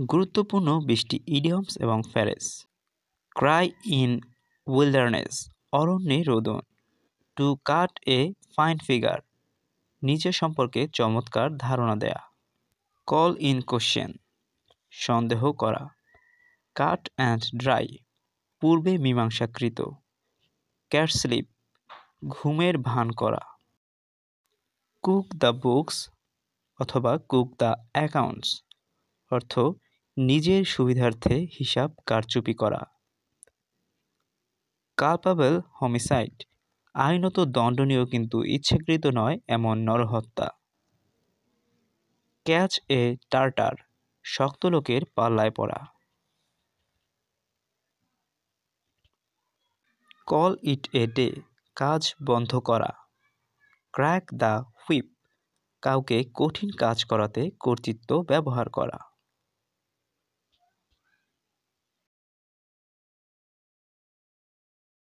গুরুত্বপূর্ণ 20টি ইডিয়মস এবং ফ্রেজ। ক্রাই ইন উইল্ডারনেস, অরণ্যে রোদন। To cut a fine figure, নিজের সম্পর্কে চমৎকার ধারণা দেয়া। কল ইন কোশ্চেন, সন্দেহ করা। কাট অ্যান্ড ড্রাই, পূর্বে মীমাংসাকৃত। ক্যাট স্লিপ, ঘুমের ভান করা। কুক দ্য বুকস অথবা কুক দ্য অ্যাকাউন্টস, অর্থ নিজের সুবিধার্থে হিসাব কারচুপি করা। কালপাবেল হোমিসাইড, আইনত দণ্ডনীয় কিন্তু ইচ্ছাকৃত নয় এমন নরহত্যা। ক্যাচ এ টার্টার, শক্ত লোকের পাল্লায় পড়া। কল ইট এ ডে, কাজ বন্ধ করা। ক্র্যাক দ্য হুইপ, কাউকে কঠিন কাজ করাতে কর্তৃত্ব ব্যবহার করা।